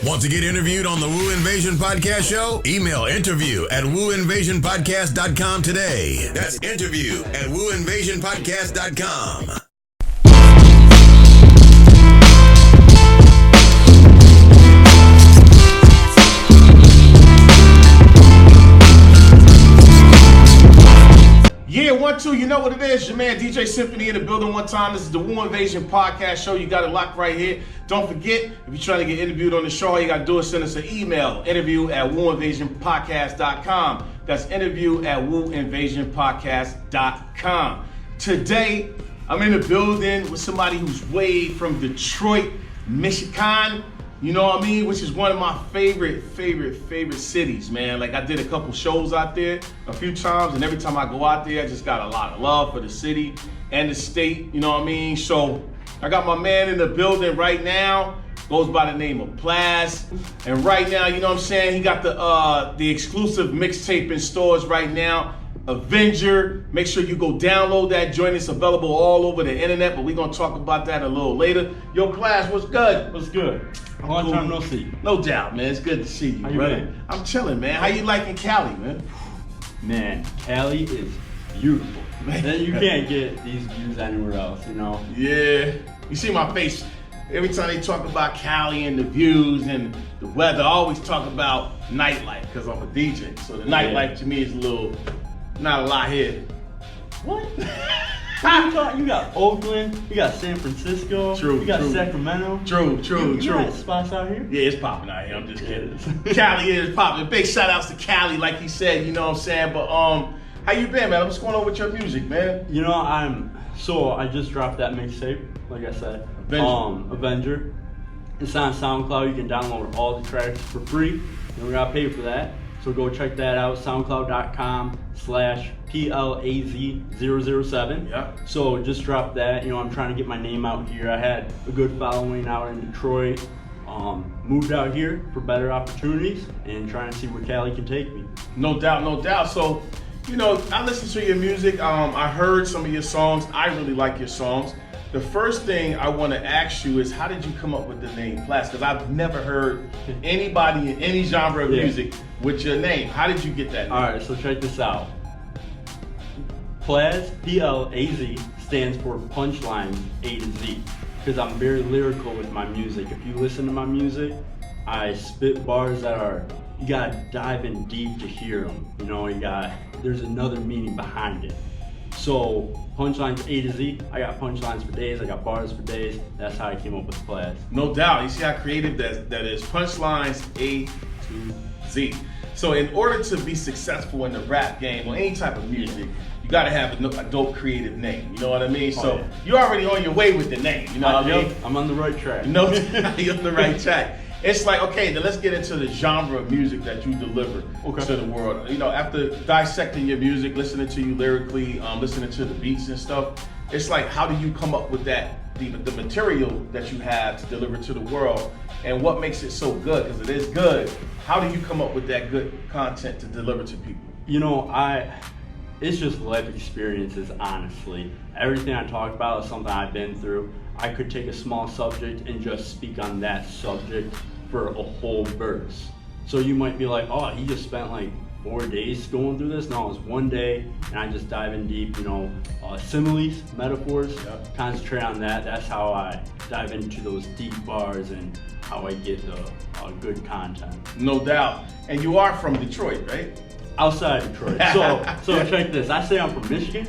Want to get interviewed on the Woo Invasion Podcast Show? Email interview@wooinvasionpodcast.com today. That's interview@wooinvasionpodcast.com. Yeah, 1, 2, you know what it is. Your man DJ Symphony in the building one time. This is the Woo Invasion Podcast Show. You got it locked right here. Don't forget, if you're trying to get interviewed on the show, all you got to do is send us an email. Interview@wooinvasionpodcast.com. That's interview@wooinvasionpodcast.com. Today, I'm in the building with somebody who's way from Detroit, Michigan. You know what I mean? Which is one of my favorite cities, man. Like, I did a couple shows out there a few times, and every time I go out there, I just got a lot of love for the city and the state, you know what I mean? So, I got my man in the building right now, goes by the name of Plaz. And right now, you know what I'm saying? He got the exclusive mixtape in stores right now. Avenger. Make sure you go download that joint. It's available all over the internet, but we're going to talk about that a little later. Yo, Plaz, what's good? What's good? Long time no see. No doubt, man. It's good to see you, How you brother. been? I'm chilling, man. How you liking Cali, man? Man, Cali is beautiful. Man, you can't get these views anywhere else, you know? Yeah. You see my face. Every time they talk about Cali and the views and the weather, I always talk about nightlife because I'm a DJ. So the nightlife to me is not a lot here. What? You got Oakland, you got San Francisco, True, you got true. Sacramento. True. You got spots out here? Yeah, it's popping out here. I'm just kidding. Cali is popping. Big shout outs to Cali, like he said, you know what I'm saying? But how you been, man? What's going on with your music, man? You know, I just dropped that mixtape, like I said. Avenger. It's on SoundCloud. You can download all the tracks for free. You don't gotta pay for that. So go check that out, soundcloud.com/PLAZ007. Yeah. So just dropped that. You know, I'm trying to get my name out here. I had a good following out in Detroit. Moved out here for better opportunities and trying to see where Cali can take me. No doubt. So, you know, I listened to your music. I heard some of your songs. I really like your songs. The first thing I want to ask you is, how did you come up with the name Plaz? Because I've never heard anybody in any genre of music with your name. How did you get that name? All right, so check this out. Plaz, P-L-A-Z, stands for punchlines A to Z. Because I'm very lyrical with my music. If you listen to my music, I spit bars that you gotta dive in deep to hear them. You know, there's another meaning behind it. So, punchlines A to Z, I got punchlines for days, I got bars for days. That's how I came up with Plaz. No doubt. You see how creative that is. Punchlines A to Z. So in order to be successful in the rap game or any type of music, you got to have a dope creative name. You know what I mean? So you're already on your way with the name. You know what I mean? I'm on the right track. No, you're on the right track. It's like, okay, then let's get into the genre of music that you deliver to the world. You know, after dissecting your music, listening to you lyrically, listening to the beats and stuff, it's like, how do you come up with the material that you have to deliver to the world, and what makes it so good? Because it is good. How do you come up with that good content to deliver to people? You know, it's just life experiences, honestly. Everything I talk about is something I've been through. I could take a small subject and just speak on that subject for a whole verse. So you might be like, oh, he just spent like 4 days going through this. No, it was one day, and I just dive in deep, you know, similes, metaphors, concentrate on that. That's how I dive into those deep bars and how I get the good content. No doubt. And you are from Detroit, right? Outside Detroit. So check this. I say I'm from Michigan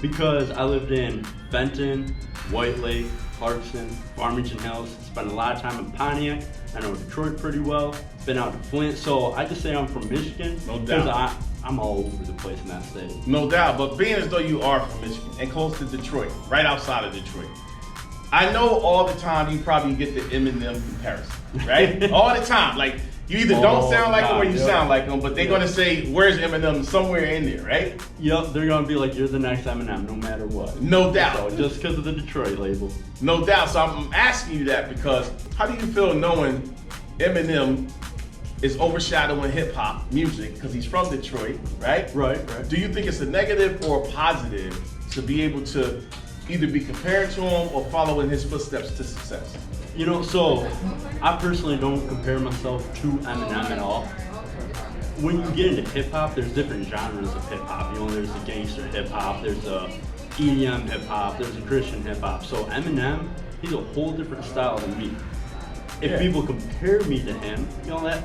because I lived in Benton, White Lake, Clarkson, Farmington Hills. Spent a lot of time in Pontiac. I know Detroit pretty well. Been out to Flint. So I just say I'm from Michigan. No doubt. Because I'm all over the place in that state. No doubt. But being as though you are from Michigan and close to Detroit, right outside of Detroit, I know all the time you probably get the Eminem comparison, right? All the time. Like, you either don't sound like him or you sound like him, but they're going to say, where's Eminem? Somewhere in there, right? Yep, they're going to be like, you're the next Eminem, no matter what. No doubt. So, just because of the Detroit label. No doubt. So I'm asking you that because how do you feel knowing Eminem is overshadowing hip-hop music because he's from Detroit, right? Right. Do you think it's a negative or a positive to be able to either be compared to him or follow in his footsteps to success? You know, so I personally don't compare myself to Eminem at all. When you get into hip hop, there's different genres of hip hop. You know, there's the gangster hip hop, there's the EDM hip hop, there's the Christian hip hop. So Eminem, he's a whole different style than me. If people compare me to him, you know,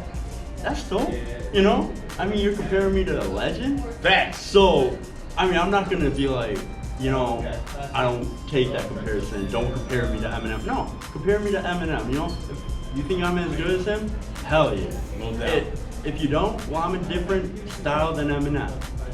that's dope. You know, I mean, you're comparing me to a legend. Facts. So, I mean, I'm not gonna be like, you know, I don't take that comparison. Don't compare me to Eminem. No, compare me to Eminem. You know, if you think I'm as good as him, hell yeah. No doubt. If you don't, well, I'm a different style than Eminem.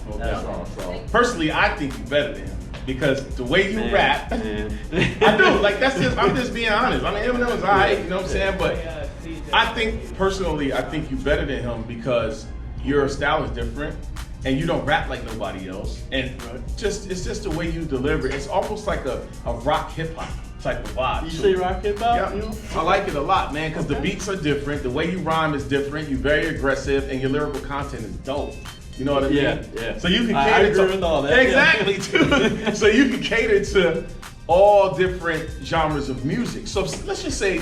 No That's doubt. all. So, Personally, I think you're better than him because the way you rap, man. I do. Like I'm just being honest. I mean, Eminem is alright, you know what I'm saying? But I think personally, I think you're better than him because your style is different and you don't rap like nobody else. And it's just the way you deliver. It's almost like a rock hip hop type of vibe. You say rock hip hop? Yeah, You know? I like it a lot, man, because the beats are different. The way you rhyme is different. You're very aggressive, and your lyrical content is dope. You know what I mean? Yeah. So you can I cater agree to with all that. exactly. Too. So you can cater to all different genres of music. So let's just say,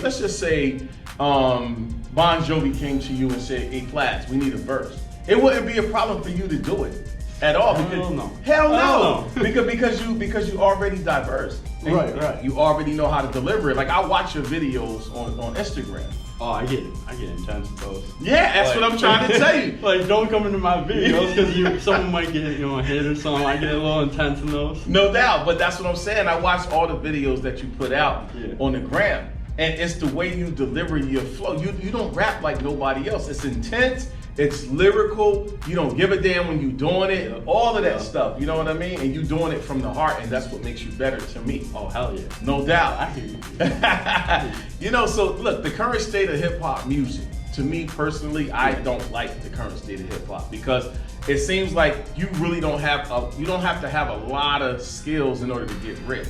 Bon Jovi came to you and said, "Hey, Plaz, we need a verse." It wouldn't be a problem for you to do it at all. Hell no. Hell no. Hell no. because you already diverse. And Right. You already know how to deliver it. Like I watch your videos on Instagram. Oh, I get intense with those. Yeah, that's what I'm trying to tell you. Like, don't come into my videos because someone might get a hit or something. I get a little intense in those. No doubt, but that's what I'm saying. I watch all the videos that you put out Yeah. on the gram, and it's the way you deliver your flow. You don't rap like nobody else. It's intense. It's lyrical. You don't give a damn when you're doing it. All of that stuff. You know what I mean? And you doing it from the heart, and that's what makes you better to me. Oh, hell yeah. No doubt. I hear you. You know, so look, the current state of hip hop music, to me personally, I don't like the current state of hip hop because it seems like you really don't have to have a lot of skills in order to get rich,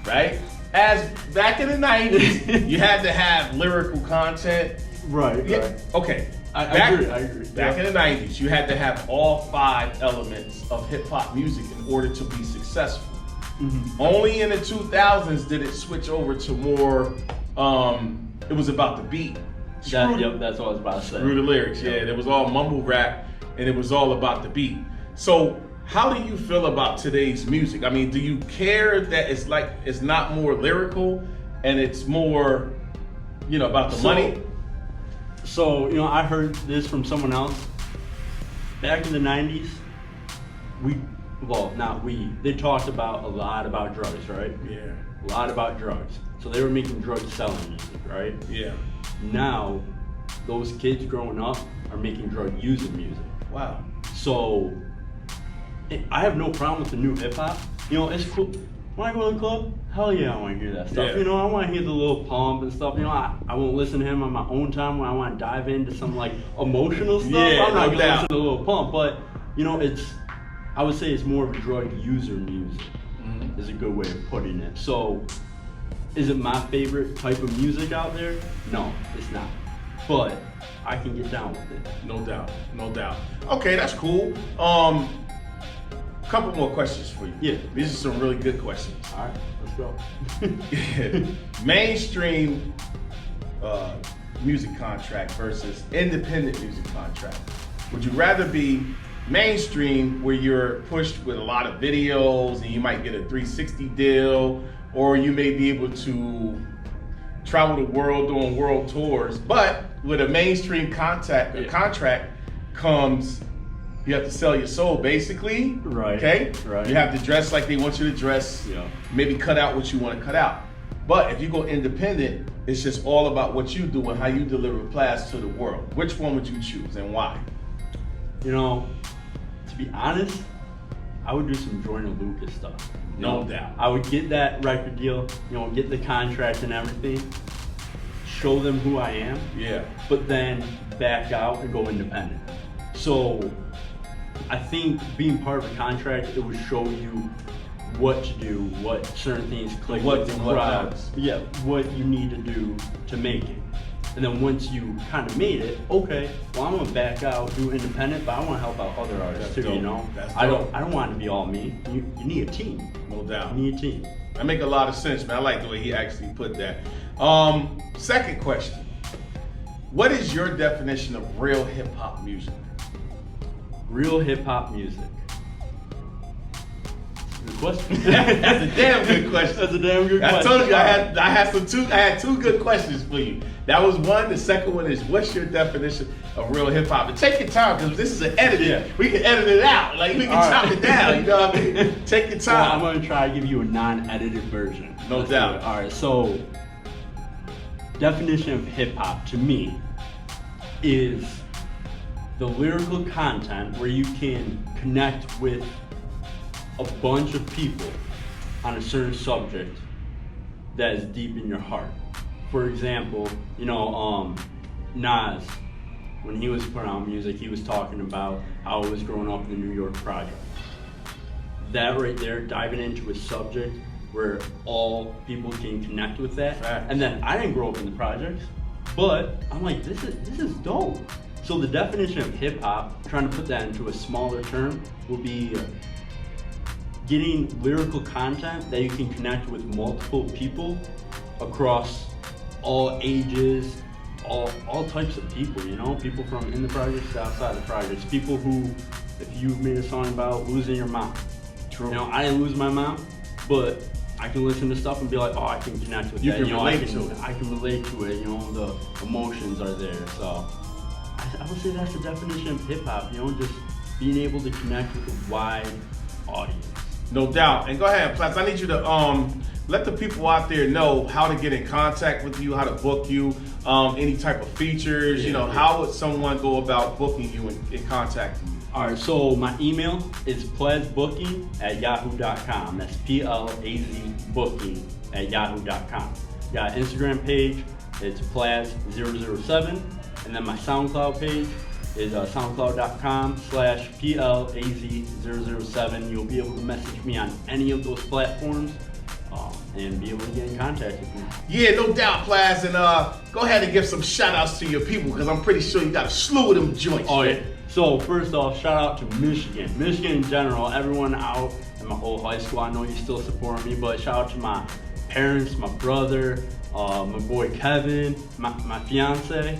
right? As back in the 90s, you had to have lyrical content. Right. Okay. I agree. Back in the 90s, you had to have all 5 elements of hip hop music in order to be successful. Mm-hmm. Only in the 2000s did it switch over to more, it was about the beat. That's what I was about to say. Screw the lyrics, yeah. It was all mumble rap and it was all about the beat. So how do you feel about today's music? I mean, do you care that it's not more lyrical and it's more, about the money? So, I heard this from someone else. Back in the 90s, they talked about a lot about drugs, right? Yeah. A lot about drugs. So they were making drug selling music, right? Yeah. Now, those kids growing up are making drug using music. Wow. So, I have no problem with the new hip hop. It's cool. When I go to the club, hell yeah, I want to hear that stuff. Yeah. I want to hear the little pump and stuff. I won't listen to him on my own time when I want to dive into some emotional stuff. Yeah, I'm not no gonna doubt. listen to the little pump, but I would say it's more of a drug user music. Is a good way of putting it. So, is it my favorite type of music out there? No, it's not. But I can get down with it. No doubt. Okay, that's cool. Couple more questions for you. Yeah. These are some really good questions. All right, let's go. Mainstream music contract versus independent music contract. Would you rather be mainstream where you're pushed with a lot of videos and you might get a 360 deal, or you may be able to travel the world doing world tours, but with a mainstream contract comes, you have to sell your soul, basically. Right. Okay? Right. You have to dress like they want you to dress. Yeah. Maybe cut out what you want to cut out. But if you go independent, it's just all about what you do and how you deliver Plaz to the world. Which one would you choose and why? To be honest, I would do some Jordan Lucas stuff. No doubt. I would get that record deal, get the contract and everything, show them who I am, Yeah. but then back out and go independent. So I think being part of a contract, it would show you what to do, what certain things click What with the and what crowd. does. Yeah, what you need to do to make it. And then once you kind of made it, okay, well I'm gonna back out, do independent, but I want to help out other artists That's too. dope. That's I dope. don't want it to be all me. You need a team. No doubt. You need a team. That make a lot of sense, man. I like the way he actually put that. Second question. What is your definition of real hip hop music? Real hip hop music. Good question. That's a damn good question. That's a damn good question. I told you I had two good questions for you. That was one. The second one is, what's your definition of real hip hop? And take your time, because this is an edit. Yeah. We can edit it out. Like, we can chop it down. You know what I mean? Take your time. Well, I'm gonna try to give you a non-edited version. No doubt. All right. So, definition of hip hop to me is the lyrical content where you can connect with a bunch of people on a certain subject that is deep in your heart. For example, Nas, when he was putting out music, he was talking about how he was growing up in the New York project. That right there, diving into a subject where all people can connect with that. Right. And then I didn't grow up in the projects, but I'm like, this is dope. So the definition of hip hop, trying to put that into a smaller term, will be getting lyrical content that you can connect with multiple people across all ages, all types of people, people from in the projects to outside the projects. People who, if you made a song about losing your mom, True. I didn't lose my mom, but I can listen to stuff and be like, oh, I can connect with You that. can relate to it. I can relate to it. The emotions are there. So I would say that's the definition of hip hop. Just being able to connect with a wide audience. No doubt. And go ahead, Plaz. I need you to let the people out there know how to get in contact with you, how to book you, any type of features. How would someone go about booking you and contacting you? All right, so my email is plazbooking@yahoo.com. That's Plaz booking@yahoo.com. Got an Instagram page, it's Plaz007, and then my SoundCloud page is soundcloud.com/PLAZ007. You'll be able to message me on any of those platforms and be able to get in contact with me. Yeah, no doubt, Plaz. And go ahead and give some shout outs to your people, because I'm pretty sure you got a slew of them joints. Oh, yeah. So first off, shout out to Michigan. Michigan in general, everyone out in my whole high school. I know you still support me, but shout out to my parents, my brother, my boy Kevin, my fiance,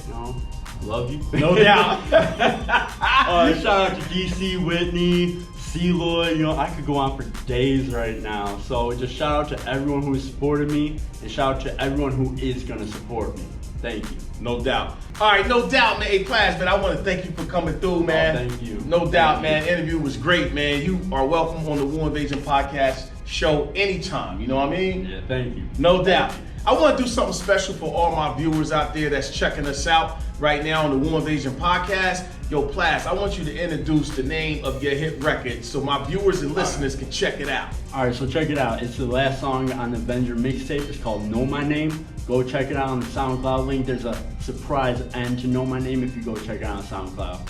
love you. No doubt. Shout out to DC, Whitney, C-Lloyd, I could go on for days right now. So just shout out to everyone who has supported me, and shout out to everyone who is gonna support me. Thank you. No doubt. All right, no doubt, man. Hey, Plaz, man, I want to thank you for coming through, man. Oh, thank you. No doubt, man. Interview was great, man. You are welcome on the Wu Invasion podcast show anytime. You know what I mean? Yeah, thank you. No doubt. I want to do something special for all my viewers out there that's checking us out right now on the Wu Invasion podcast. Yo, Plaz, I want you to introduce the name of your hit record so my viewers and listeners can check it out. All right, so check it out. It's the last song on the Avenger mixtape. It's called Know My Name. Go check it out on the SoundCloud link. There's a surprise end to Know My Name if you go check it out on SoundCloud.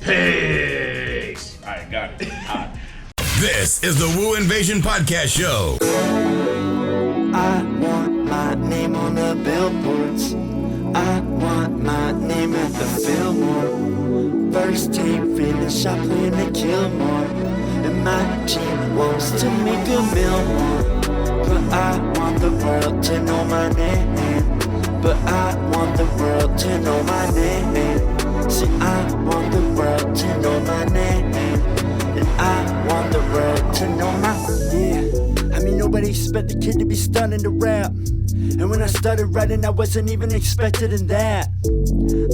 Peace. All right, got it. All right. This is the Wu Invasion Podcast Show. I want my name on the billboards. I want my name at the Fillmore. First tape finish, I plan to kill more. And my team wants to make a meal more. But I want the world to know my name. But I want the world to know my name. See, I want the world to know my name. And I want the world to know my nobody expect the kid to be starting to rap. And when I started writing, I wasn't even expected in that.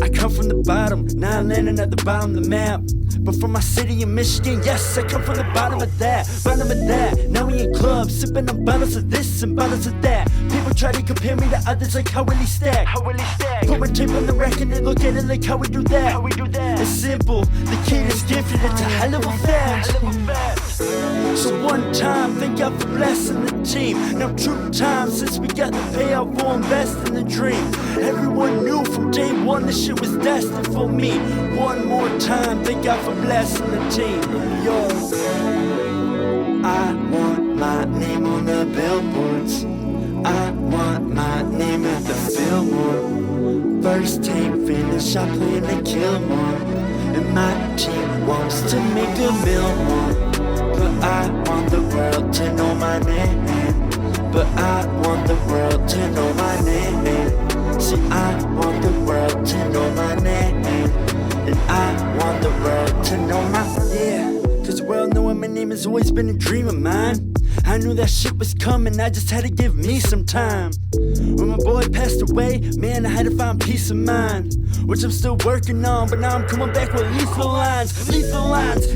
I come from the bottom, now I'm landing at the bottom of the map. But from my city in Michigan, yes, I come from the bottom of that. Bottom of that, now we in clubs, sipping on bottles of this and bottles of that. People try to compare me to others like how will he stack? Put my tape on the rack and they look at it like how we do that. It's simple, the kid is gifted, it's a hell of a fact. So one time, thank God for blessing the team. Now true time since we got the payout for investing the dream. Everyone knew from day one this shit was destined for me. One more time, thank God for blessing the team. Yo, I want my name on the billboards. I want my name at the Fillmore. First tape finish, I plan to kill more. And my team wants to make a meal more. But I want the world to know my name. but I want the world to know my name. See, I want the world to know my name, and I want the world to know my, yeah. Cause the world knowing my name has always been a dream of mine. I knew that shit was coming, I just had to give me some time. When my boy passed away, man, I had to find peace of mind, which I'm still working on, but now I'm coming back with lethal lines,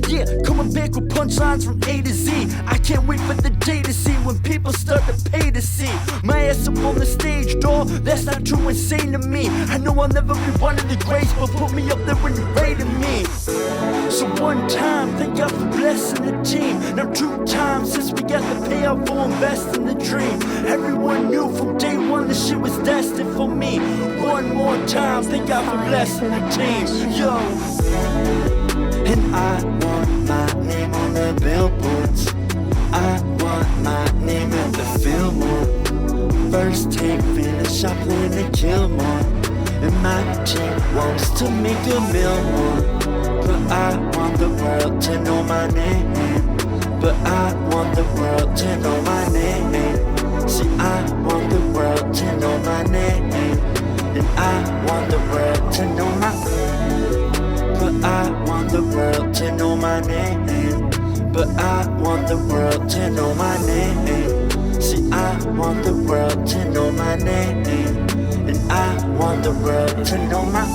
yeah, coming back with punchlines from A to Z. I can't wait for the day to see when people start to pay to see my ass up on the stage, dawg. That's not too insane to me. I know I'll never be one of the greats, but put me up there when you rated me. So one time, thank God for blessing the team. Now 2 times since we got the payout for investing the dream. Everyone knew from day one this shit was destined for me. One more time, thank God for blessing the team. Yo. And I want my name on the billboards. I want my name at the Fillmore. First take finish, I plan to kill more. And my team wants to make a meal more. But I want the world to know my name. But I want the world to know my name. See, I want the world to know my name. And I want the world to know my, but I want the world to know my name. But I want the world to know my name. See, I want the world to know my name. And I want the world to know my.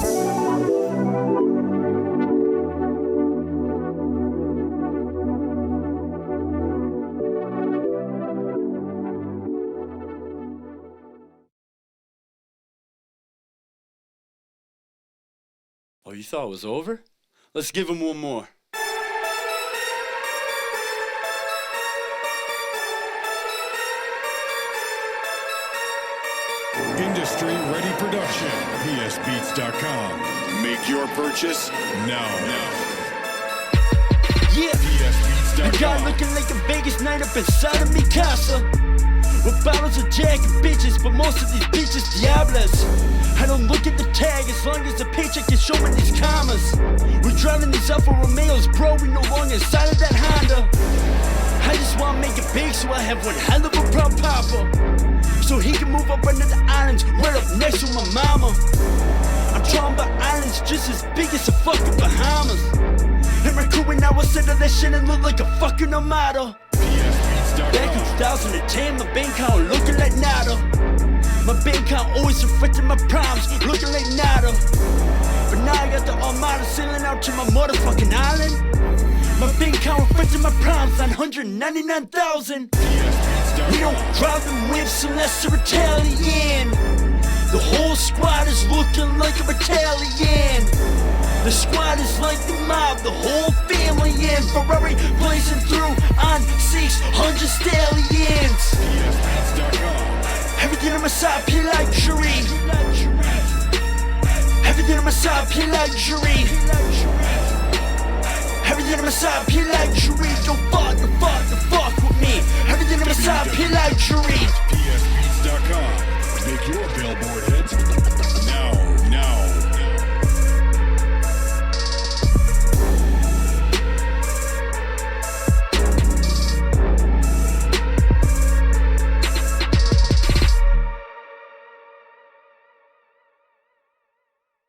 Oh, you thought it was over? Let's give him one more. Industry Ready Production. PSBeats.com. Make your purchase now. Yeah, PSBeats.com. the guy looking like a Vegas night up inside of me casa. With bottles of Jack and bitches, but most of these bitches diablas. I don't look at the tag as long as the paycheck can show me these commas. We're driving these Alfa Romeos, bro, we no longer inside of that Honda. I just wanna make it big so I have one hell of a proud papa, so he can move up under the islands, right up next to my mama. I'm trying by islands just as big as the fucking Bahamas. And my crew and I will settle that shit and look like a fucking armada. Back in 2010, my bank account looking like nada. My bank account always reflecting my primes, looking like nada. But now I got the Armada sailing out to my motherfucking island. My bank account reflecting my primes, 999,000. We don't drive them whips unless they're Italian. The whole squad is looking like a battalion. The squad is like the mob, the whole family in Ferrari blazing through on 600 stallions. Everything on my side, pure luxury. Everything on my side, pure luxury. Everything on my side, pure luxury. Don't fuck, don't fuck, don't fuck.